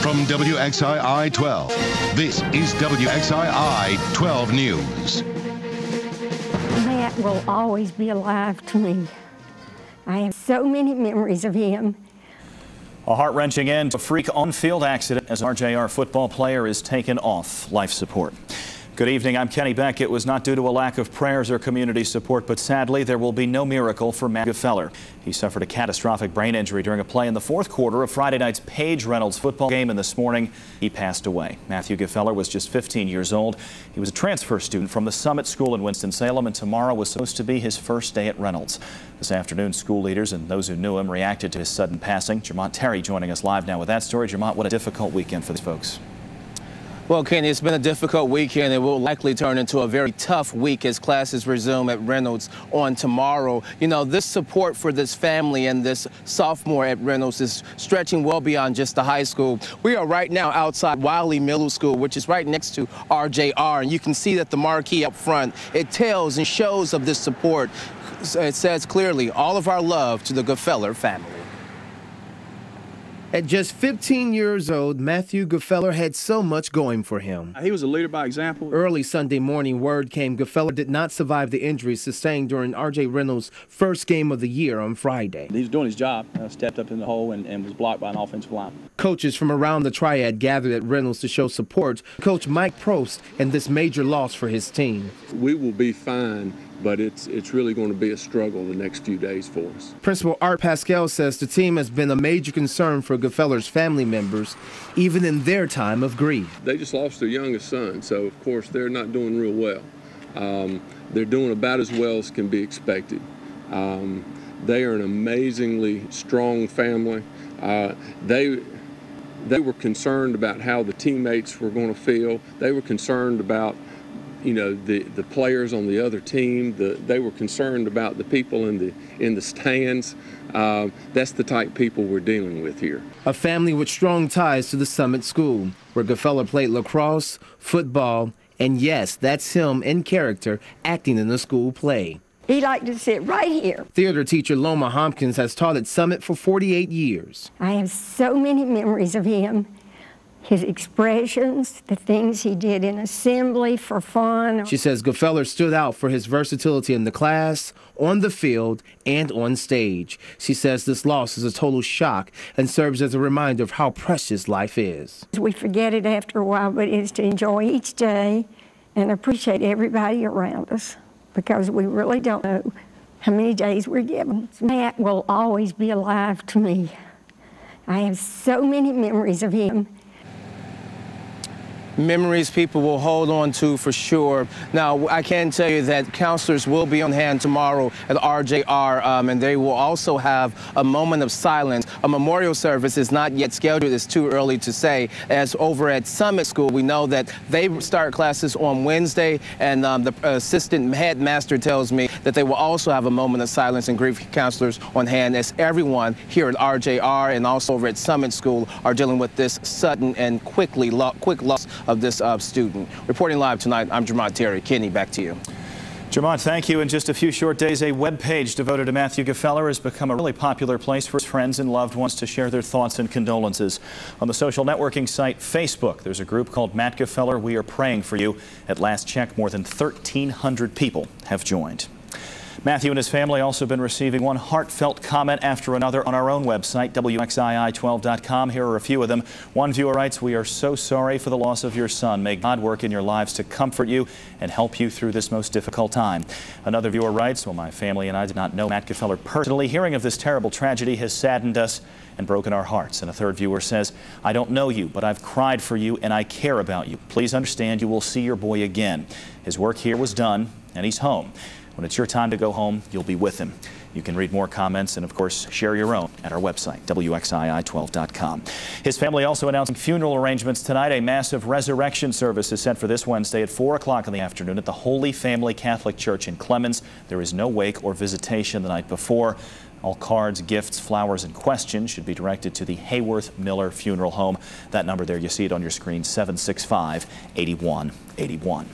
From WXII 12, this is WXII 12 News. Matt will always be alive to me. I have so many memories of him. A heart-wrenching end to a freak on-field accident as an RJR football player is taken off life support. Good evening, I'm Kenny Beck. It was not due to a lack of prayers or community support, but sadly there will be no miracle for Matt Gfeller. He suffered a catastrophic brain injury during a play in the fourth quarter of Friday night's Page Reynolds football game, and this morning he passed away. Matthew Gfeller was just 15 years old. He was a transfer student from the Summit School in Winston-Salem, and tomorrow was supposed to be his first day at Reynolds. This afternoon, school leaders and those who knew him reacted to his sudden passing. Jermont Terry joining us live now with that story. Jermont, what a difficult weekend for these folks. Well, Kenny, it's been a difficult weekend. It will likely turn into a very tough week as classes resume at Reynolds on tomorrow. You know, this support for this family and this sophomore at Reynolds is stretching well beyond just the high school. We are right now outside Wiley Middle School, which is right next to RJR, and you can see that the marquee up front, it tells and shows of this support. It says clearly, all of our love to the Gfeller family. At just 15 years old, Matthew Gfeller had so much going for him. He was a leader by example. Early Sunday morning, word came Gfeller did not survive the injuries sustained during R.J. Reynolds' first game of the year on Friday. He was doing his job, stepped up in the hole and was blocked by an offensive line. Coaches from around the Triad gathered at Reynolds to show support to Coach Mike Prost in this major loss for his team. We will be fine, but it's really going to be a struggle the next few days for us. Principal Art Pascal says the team has been a major concern for Gfeller's family members, even in their time of grief. They just lost their youngest son, so of course they're not doing real well. They're doing about as well as can be expected. They are an amazingly strong family. They were concerned about how the teammates were going to feel. They were concerned about, you know, the players on the other team. They were concerned about the people in the stands. That's the type of people we're dealing with here. A family with strong ties to the Summit School, where Gfeller played lacrosse, football, and yes, that's him in character acting in the school play. He liked to sit right here. Theater teacher Loma Hopkins has taught at Summit for 48 years. I have so many memories of him. His expressions, the things he did in assembly for fun. She says Gfeller stood out for his versatility in the class, on the field, and on stage. She says this loss is a total shock and serves as a reminder of how precious life is. We forget it after a while, but it's to enjoy each day and appreciate everybody around us, because we really don't know how many days we're given. Matt will always be alive to me. I have so many memories of him. Memories people will hold on to for sure. Now, I can tell you that counselors will be on hand tomorrow at RJR, and they will also have a moment of silence. A memorial service is not yet scheduled. It's too early to say. As over at Summit School, we know that they start classes on Wednesday, and the assistant headmaster tells me that they will also have a moment of silence and grief counselors on hand, as everyone here at RJR and also over at Summit School are dealing with this sudden and quick loss of this student. Reporting live tonight, I'm Jermont Terry. Kenny, back to you. Jermont, thank you. In just a few short days, a web page devoted to Matthew Gfeller has become a really popular place for his friends and loved ones to share their thoughts and condolences. On the social networking site Facebook, there's a group called Matt Gfeller, We Are Praying for You. At last check, more than 1,300 people have joined. Matthew and his family also been receiving one heartfelt comment after another on our own website, WXII12.com. Here are a few of them. One viewer writes, "We are so sorry for the loss of your son. May God work in your lives to comfort you and help you through this most difficult time." Another viewer writes, "Well, my family and I did not know Matt Gfeller personally. Hearing of this terrible tragedy has saddened us and broken our hearts." And a third viewer says, "I don't know you, but I've cried for you and I care about you. Please understand you will see your boy again. His work here was done and he's home. When it's your time to go home, you'll be with him." You can read more comments and, of course, share your own at our website, WXII12.com. His family also announcing funeral arrangements tonight. A massive resurrection service is set for this Wednesday at 4 o'clock in the afternoon at the Holy Family Catholic Church in Clemens. There is no wake or visitation the night before. All cards, gifts, flowers, and questions should be directed to the Hayworth Miller Funeral Home. That number there, you see it on your screen, 765-8181.